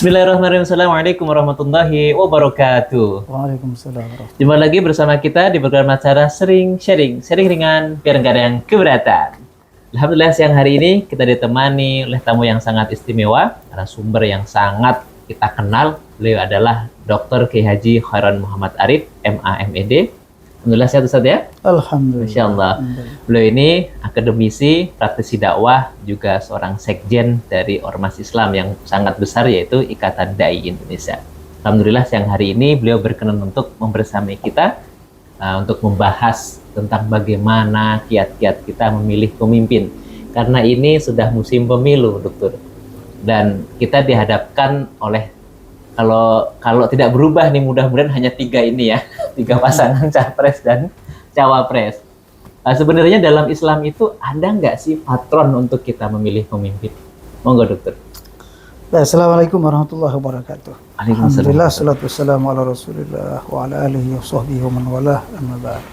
Bismillahirrahmanirrahim. Assalamualaikum warahmatullahi wabarakatuh. Waalaikumsalam warahmatullahi. Jumpa lagi bersama kita di program acara Sering Sharing ringan biar nggak ada yang keberatan. Alhamdulillah siang hari ini kita ditemani oleh tamu yang sangat istimewa, narasumber yang sangat kita kenal. Beliau adalah Dr. Kiai Haji Khairon Muhammad Arif, MA MED. Alhamdulillah sehat Ustaz ya? Alhamdulillah. Masya Allah. Beliau ini akademisi, praktisi dakwah, juga seorang sekjen dari Ormas Islam yang sangat besar yaitu Ikatan Dai Indonesia. Alhamdulillah siang hari ini beliau berkenan untuk membersamai kita untuk membahas tentang bagaimana kiat-kiat kita memilih pemimpin. Karena ini sudah musim pemilu, Dokter. Dan kita dihadapkan oleh kalau tidak berubah nih mudah-mudahan hanya 3 ini ya, 3 pasangan capres dan cawapres. Sebenarnya dalam Islam itu ada nggak sih patron untuk kita memilih pemimpin? Monggo Dokter. Assalamualaikum warahmatullahi wabarakatuh. Alhamdulillah, salatu wassalamu ala rasulillah wa ala alihi wa sahbihi wa man walah, amma ba'd.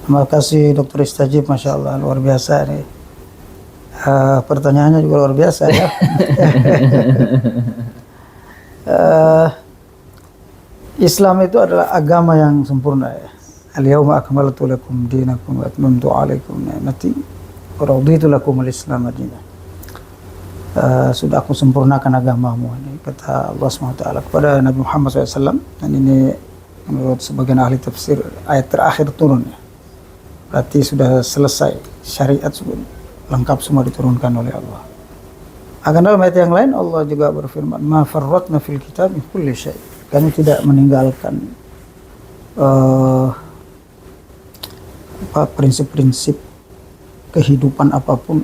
Terima kasih Dr. Istajib, Masya Allah, luar biasa nih. Pertanyaannya juga luar biasa ya. Islam itu adalah agama yang sempurna ya. Al-yawma akmaltu lakum dinakum wa atmamtu alaikum ni'mati wa raditu lakum al-islam madinah. Sudah aku sempurnakan agamamu ini, kata Allah SWT kepada Nabi Muhammad SAW. Dan ini menurut sebagian ahli tafsir ayat terakhir turun ya. Berarti sudah selesai, syariat sudah lengkap semua diturunkan oleh Allah. Akan dalam ayat yang lain Allah juga berfirman, ma farratna fil kitab min kulli syai'. Kami tidak meninggalkan prinsip-prinsip kehidupan apapun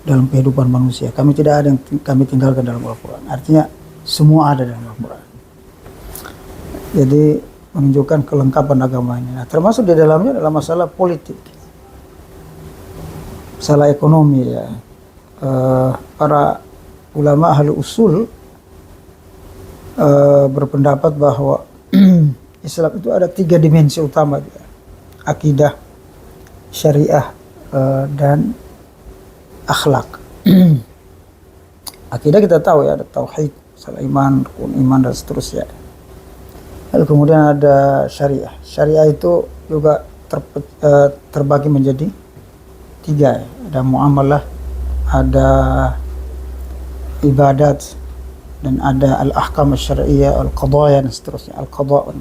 dalam kehidupan manusia. Kami tidak ada yang kami tinggalkan dalam Al-Quran. Artinya semua ada dalam Al-Quran. Jadi menunjukkan kelengkapan agamanya. Nah, termasuk di dalamnya adalah masalah politik, masalah ekonomi ya. Para ulama ahli usul berpendapat bahwa Islam itu ada 3 dimensi utama ya. Akidah, syariah, dan akhlak. Akidah kita tahu ya, ada tauhid, masalah iman, rukun iman dan seterusnya. Lalu kemudian ada syariah. Syariah itu juga terbagi menjadi 3 ya. Ada muamalah, ada ibadat, dan ada al-ahkam syariah, al-qadaya dan seterusnya, al-qada.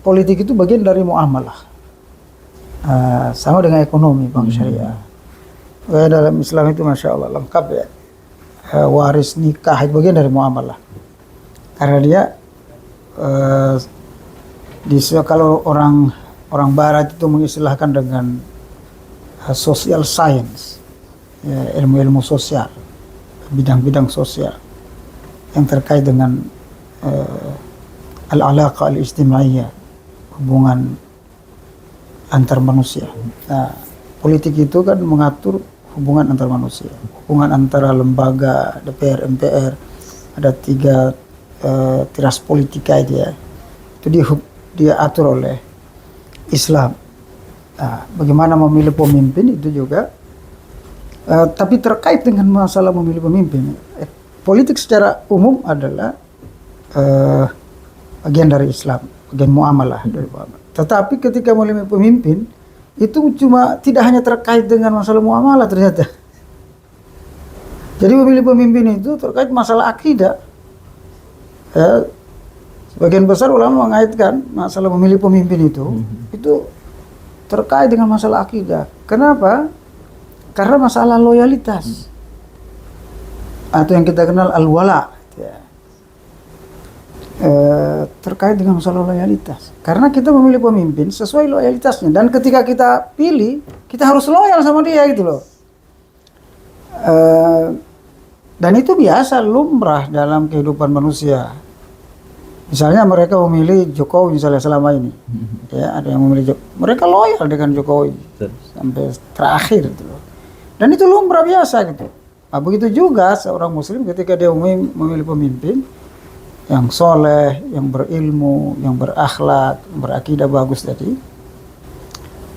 Politik itu bagian dari muamalah. Sama dengan ekonomi bank syariah. Dalam Islam itu Masya Allah lengkap ya. Waris, nikah itu bagian dari muamalah. Karena dia kalau orang Barat itu mengistilahkan dengan social science, ya, ilmu-ilmu sosial, bidang-bidang sosial yang terkait dengan al-alaqa al-ijtimaiyah, hubungan antar manusia. Nah, politik itu kan mengatur hubungan antar manusia, hubungan antara lembaga DPR, MPR, ada 3 tiras politika itu dia atur oleh Islam. Nah, bagaimana memilih pemimpin itu juga, tapi terkait dengan masalah memilih pemimpin, politik secara umum adalah bagian dari Islam, bagian muamalah dari muamalah. Tetapi ketika memilih pemimpin itu tidak hanya terkait dengan masalah muamalah ternyata. Jadi memilih pemimpin itu terkait masalah akidah. Ya, sebagian besar ulama mengaitkan masalah memilih pemimpin itu terkait dengan masalah akidah. Kenapa? Karena masalah loyalitas, atau yang kita kenal al-wala ya. Terkait dengan masalah loyalitas. Karena kita memilih pemimpin sesuai loyalitasnya, dan ketika kita pilih kita harus loyal sama dia gitu loh. Dan itu biasa, lumrah dalam kehidupan manusia. Misalnya mereka memilih Jokowi misalnya selama ini, ya ada yang memilih Jokowi, mereka loyal dengan Jokowi sampai terakhir gitu loh. Dan itu lumrah biasa gitu. Nah, begitu juga seorang muslim ketika dia memilih pemimpin yang soleh, yang berilmu, yang berakhlak, yang berakidah bagus tadi,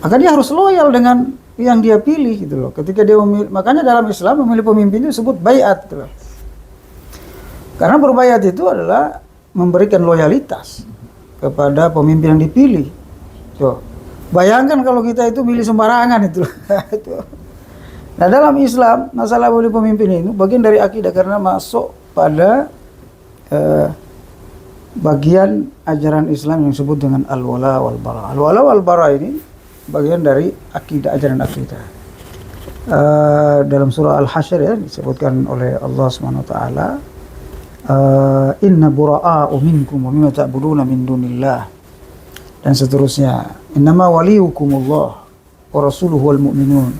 maka dia harus loyal dengan yang dia pilih gitu loh. Ketika dia memilih, makanya dalam Islam memilih pemimpin itu disebut baiat gitu loh. Karena berbaiat itu adalah memberikan loyalitas kepada pemimpin yang dipilih. So, bayangkan kalau kita itu milih sembarangan itu. Nah, dalam Islam masalah memilih pemimpin itu bagian dari akidah karena masuk pada bagian ajaran Islam yang disebut dengan al-wala wal bara. Al-wala wal bara ini bagian dari akidah, ajaran akidah. Dalam surah Al-Hasyr ya disebutkan oleh Allah Subhanahu wa taala, inna bura'a'u minkum wa mimma ta'buduna min dunillah, dan seterusnya. Innama waliyukumullah wa rasuluhu wal mu'minun.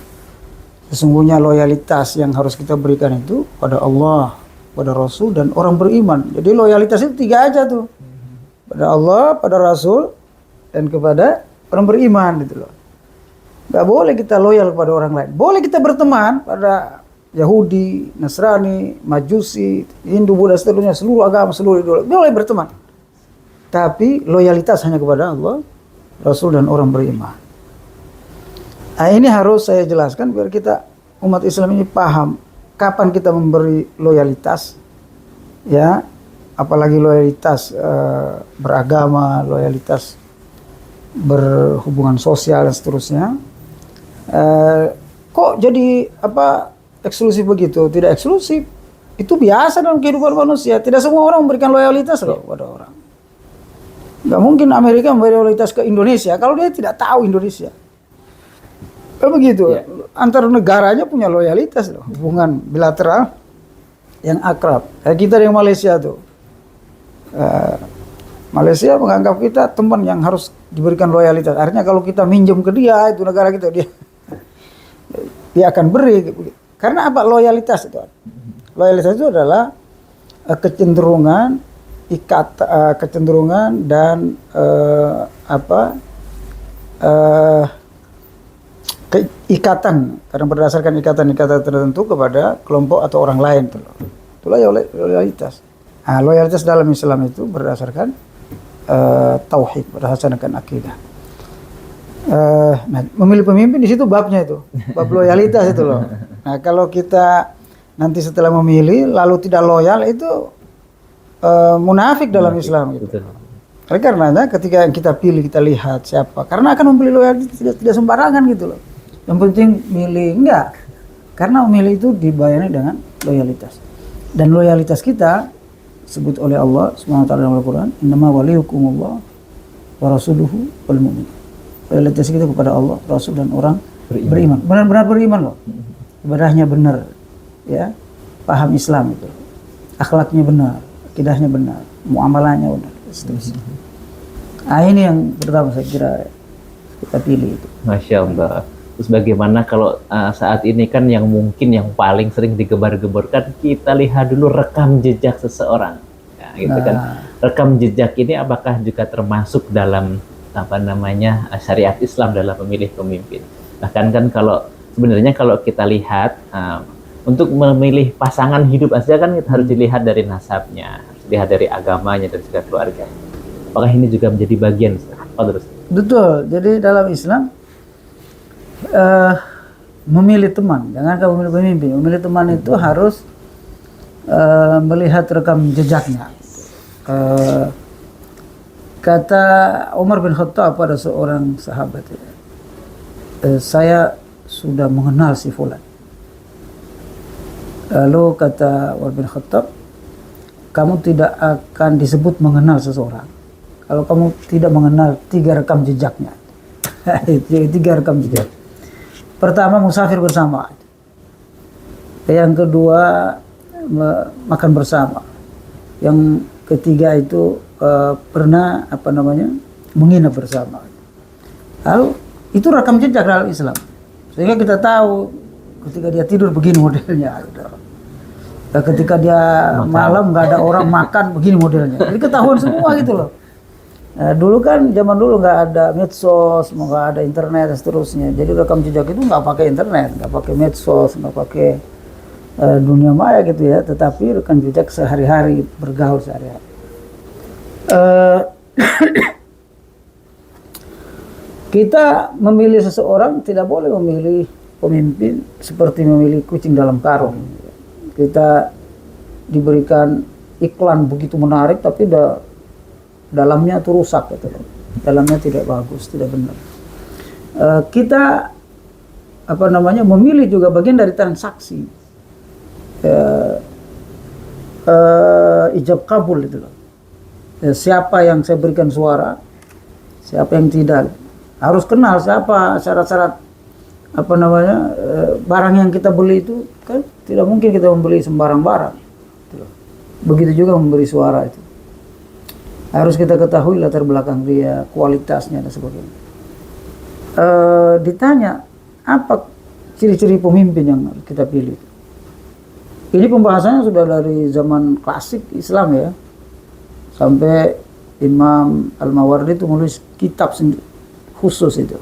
Sesungguhnya loyalitas yang harus kita berikan itu pada Allah, pada Rasul dan orang beriman. Jadi loyalitas itu 3 aja tuh. Pada Allah, pada Rasul dan kepada orang beriman gitu loh. Gak boleh kita loyal kepada orang lain. Boleh kita berteman pada Yahudi, Nasrani, Majusi, Hindu, Buddha, seterusnya, seluruh agama, seluruh idola. Boleh berteman. Tapi loyalitas hanya kepada Allah, Rasul dan orang beriman. Nah, ini harus saya jelaskan biar kita umat Islam ini paham kapan kita memberi loyalitas, ya, apalagi loyalitas beragama, loyalitas berhubungan sosial dan seterusnya. Kok jadi eksklusif begitu? Tidak eksklusif, itu biasa dalam kehidupan manusia. Tidak semua orang memberikan loyalitas loh pada orang. Gak mungkin Amerika memberi loyalitas ke Indonesia kalau dia tidak tahu Indonesia. Begitu, antar negaranya punya loyalitas loh, hubungan bilateral yang akrab. Kayak kita dengan Malaysia tuh, Malaysia menganggap kita teman yang harus diberikan loyalitas. Artinya kalau kita minjem ke dia, itu negara kita, dia akan beri. Karena apa loyalitas itu? Loyalitas itu adalah kecenderungan kecenderungan dan ikatan, karena berdasarkan ikatan-ikatan tertentu kepada kelompok atau orang lain. Itulah loyalitas. Nah, loyalitas dalam Islam itu berdasarkan tauhid, berdasarkan akidah. Nah, memilih pemimpin di situ babnya itu, bab loyalitas itu loh. Nah, kalau kita nanti setelah memilih lalu tidak loyal itu munafik dalam Islam gitu. Oleh karenanya ketika kita pilih, kita lihat siapa, karena akan memilih loyalitas tidak sembarangan gitu loh. Yang penting milih, enggak. Karena memilih itu dibayani dengan loyalitas. Dan loyalitas kita disebut oleh Allah SWT dalam Al-Quran, innama waliyukumullah wa rasuluhu wal mu'min. Loyalitas kita kepada Allah, Rasul dan orang beriman. Benar-benar beriman loh. Ibadahnya benar, ya, paham Islam itu, akhlaknya benar, akidahnya benar, muamalahnya benar, seterusnya. Nah, ini yang pertama saya kira kita pilih itu. Masya Allah. Terus bagaimana kalau saat ini kan yang mungkin yang paling sering digembar-gemborkan, kita lihat dulu rekam jejak seseorang, ya, gitu kan. Rekam jejak ini apakah juga termasuk dalam syariat Islam dalam memilih pemimpin? Bahkan kan kalau sebenarnya kalau kita lihat untuk memilih pasangan hidup saja kan kita harus dilihat dari nasabnya, harus dilihat dari agamanya dan juga keluarganya. Apakah ini juga menjadi bagian? Terus? Betul. Jadi dalam Islam memilih teman, jangan kamu memilih pemimpin. Memilih teman itu harus melihat rekam jejaknya. Kata Umar bin Khattab pada seorang sahabat, saya sudah mengenal si fulan. Lalu kata Umar bin Khattab, kamu tidak akan disebut mengenal seseorang kalau kamu tidak mengenal 3 rekam jejaknya. 3 rekam jejak. Pertama, musafir bersama. Yang kedua, makan bersama. Yang ketiga itu pernah menginap bersama. Lalu itu rekam jejak dalam Islam. Sehingga kita tahu ketika dia tidur begini modelnya. Ketika dia malam nggak ada orang makan begini modelnya. Jadi ketahuan semua gitu loh. Dulu kan zaman dulu nggak ada medsos, nggak ada internet dan seterusnya. Jadi rekam jejak itu nggak pakai internet, nggak pakai medsos, nggak pakai dunia maya gitu ya. Tetapi rekam jejak sehari-hari, bergaul sehari-hari. Kita memilih seseorang tidak boleh memilih pemimpin seperti memilih kucing dalam karung. Kita diberikan iklan begitu menarik, tapi dalamnya itu rusak, gitu. Dalamnya tidak bagus, tidak benar. Kita memilih juga bagian dari transaksi ijab kabul itu loh. Siapa yang saya berikan suara, siapa yang tidak. Harus kenal siapa, syarat-syarat barang yang kita beli itu kan tidak mungkin kita membeli sembarang barang. Begitu juga memberi suara itu. Harus kita ketahui latar belakang dia, kualitasnya dan sebagainya. Ditanya apa ciri-ciri pemimpin yang kita pilih. Ini pembahasannya sudah dari zaman klasik Islam ya, sampai Imam Al-Mawardi itu menulis kitab khusus itu.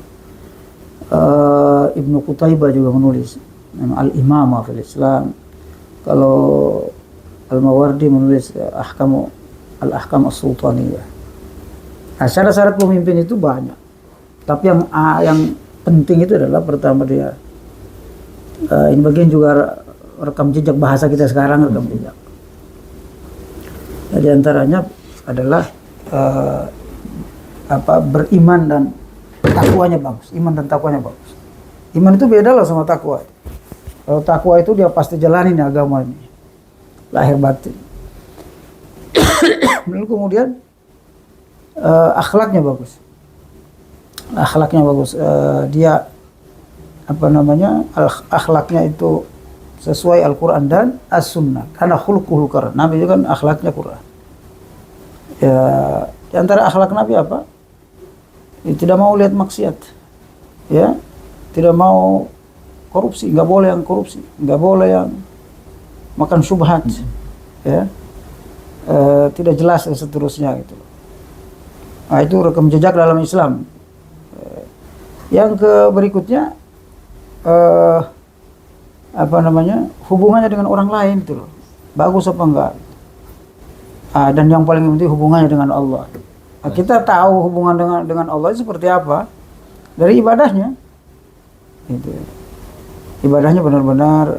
Ibnu Qutaibah juga menulis Al-Imamah fil Islam. Kalau Al-Mawardi menulis Al-Ahkam As-Sultaniyah. Nah, syarat-syarat pemimpin itu banyak. Tapi yang penting itu adalah pertama dia ini bagian juga rekam jejak bahasa kita sekarang, rekam jejak. Nah, di antaranya adalah beriman dan takwanya bagus. Iman dan takwanya bagus. Iman itu beda loh sama takwa. Kalau takwa itu dia pasti jalanin agama ini, lahir batin. Lalu kemudian akhlaknya bagus. Akhlaknya bagus. Dia akhlaknya itu sesuai Al-Quran dan As-Sunnah. Karena khuluquhul Quran. Nabi itu kan akhlaknya Quran. Ya, di antara akhlak Nabi apa? Ya, tidak mau lihat maksiat. Ya, tidak mau korupsi, nggak boleh yang korupsi, nggak boleh yang makan syubhat. Ya. Tidak jelas dan seterusnya gitu. Nah, itu rekam jejak dalam Islam. Yang berikutnya hubungannya dengan orang lain itu loh. Bagus apa enggak? Dan yang paling penting hubungannya dengan Allah. Nah, kita tahu hubungan dengan Allah itu seperti apa dari ibadahnya. Gitu. Ibadahnya benar-benar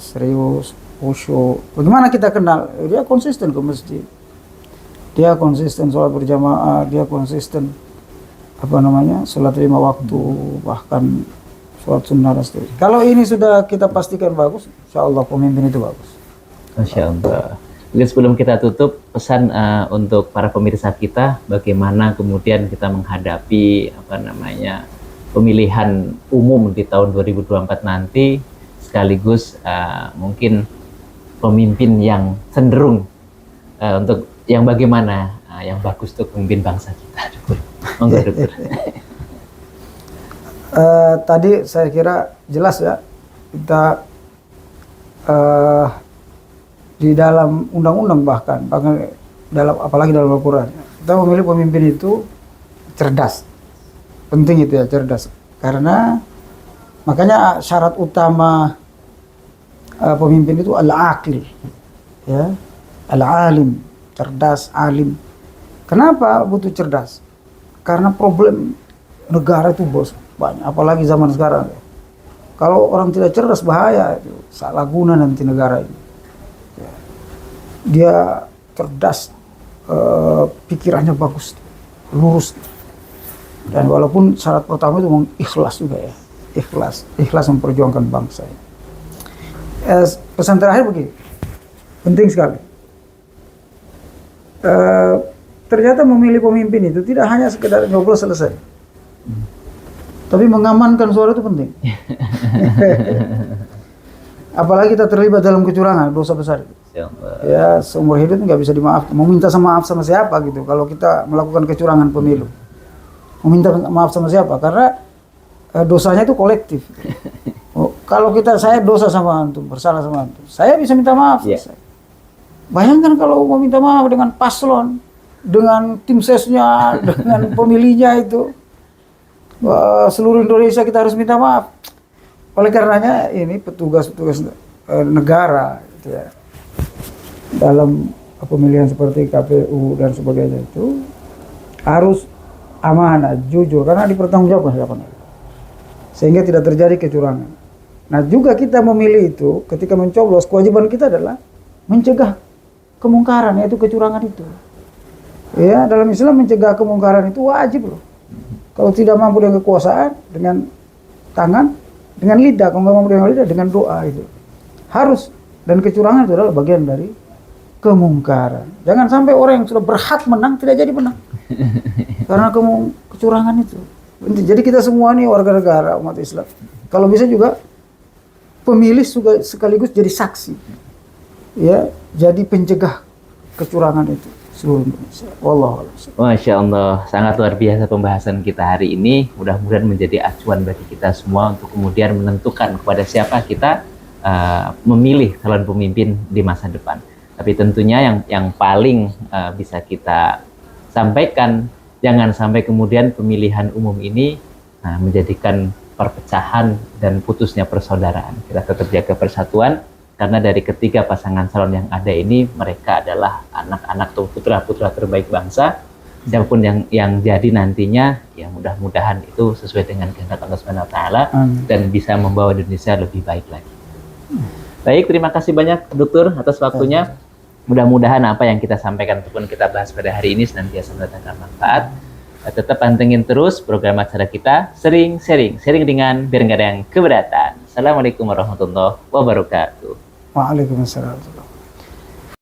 serius, khusyuk. Bagaimana kita kenal? Dia konsisten ke masjid. Dia konsisten sholat berjamaah, dia konsisten sholat 5 waktu, bahkan sholat sunnah dan seterusnya. Kalau ini sudah kita pastikan bagus, insya Allah pemimpin itu bagus. Masya Allah. Mungkin sebelum kita tutup, pesan untuk para pemirsa kita, bagaimana kemudian kita menghadapi pemilihan umum di tahun 2024 nanti, sekaligus mungkin pemimpin yang cenderung untuk yang bagaimana yang bagus untuk pemimpin bangsa kita. Monggo, Dokter. Tadi saya kira jelas ya, kita di dalam undang-undang bahkan apalagi dalam Al-Quran, kita memilih pemimpin itu cerdas. Penting itu ya, cerdas. Karena makanya syarat utama pemimpin itu al-aqil, ya, al-alim, cerdas, alim. Kenapa butuh cerdas? Karena problem negara itu bos banyak, apalagi zaman sekarang. Kalau orang tidak cerdas bahaya, itu salah guna nanti negara ini. Ya. Dia cerdas, pikirannya bagus, lurus. Dan walaupun syarat pertama itu ikhlas juga ya, ikhlas memperjuangkan bangsa. Pesan terakhir begini, penting sekali. Ternyata memilih pemimpin itu tidak hanya sekedar nyoblos selesai, tapi mengamankan suara itu penting. Apalagi kita terlibat dalam kecurangan, dosa besar. Ya, seumur hidup nggak bisa dimaafkan. Mau minta maaf sama siapa gitu? Kalau kita melakukan kecurangan pemilu, mau minta maaf sama siapa? Karena dosanya itu kolektif. Kalau saya dosa sama antum, bersalah sama antum, saya bisa minta maaf. Yeah. Bayangkan kalau mau minta maaf dengan paslon, dengan tim sesnya, dengan pemilihnya itu, seluruh Indonesia kita harus minta maaf. Oleh karenanya ini petugas-petugas negara gitu ya, dalam pemilihan seperti KPU dan sebagainya itu harus amanah, jujur, karena dipertanggungjawabkan hadapan Allah. Sehingga tidak terjadi kecurangan. Nah, juga kita memilih itu ketika mencoblos, kewajiban kita adalah mencegah kemungkaran, yaitu kecurangan itu. Ya, dalam Islam mencegah kemungkaran itu wajib loh. Kalau tidak mampu dengan kekuasaan, dengan tangan, dengan lidah. Kalau nggak mampu dengan lidah, dengan doa itu. Harus. Dan kecurangan itu adalah bagian dari kemungkaran. Jangan sampai orang yang sudah berhak menang tidak jadi menang. Karena kecurangan itu. Jadi kita semua nih warga negara umat Islam. Kalau bisa juga pemilih juga sekaligus jadi saksi. Ya, jadi pencegah kecurangan itu seluruh Indonesia. Wallahu a'lam. Masya Allah, sangat luar biasa pembahasan kita hari ini. Mudah-mudahan menjadi acuan bagi kita semua untuk kemudian menentukan kepada siapa kita memilih calon pemimpin di masa depan. Tapi tentunya yang paling bisa kita sampaikan, jangan sampai kemudian pemilihan umum ini menjadikan perpecahan dan putusnya persaudaraan. Kita tetap jaga persatuan, karena dari ketiga pasangan calon yang ada ini, mereka adalah anak-anak atau putra-putra terbaik bangsa. Siapapun yang jadi nantinya, ya mudah-mudahan itu sesuai dengan kehendak Allah Subhanahu wa taala dan bisa membawa Indonesia lebih baik lagi. Baik, terima kasih banyak Dokter atas waktunya. Mudah-mudahan apa yang kita sampaikan ataupun kita bahas pada hari ini senantiasa mendatangkan manfaat. Tetap pantengin terus program acara kita, sharing dengan biar nggak ada yang keberatan. Assalamualaikum warahmatullahi wabarakatuh. Waalaikumsalam.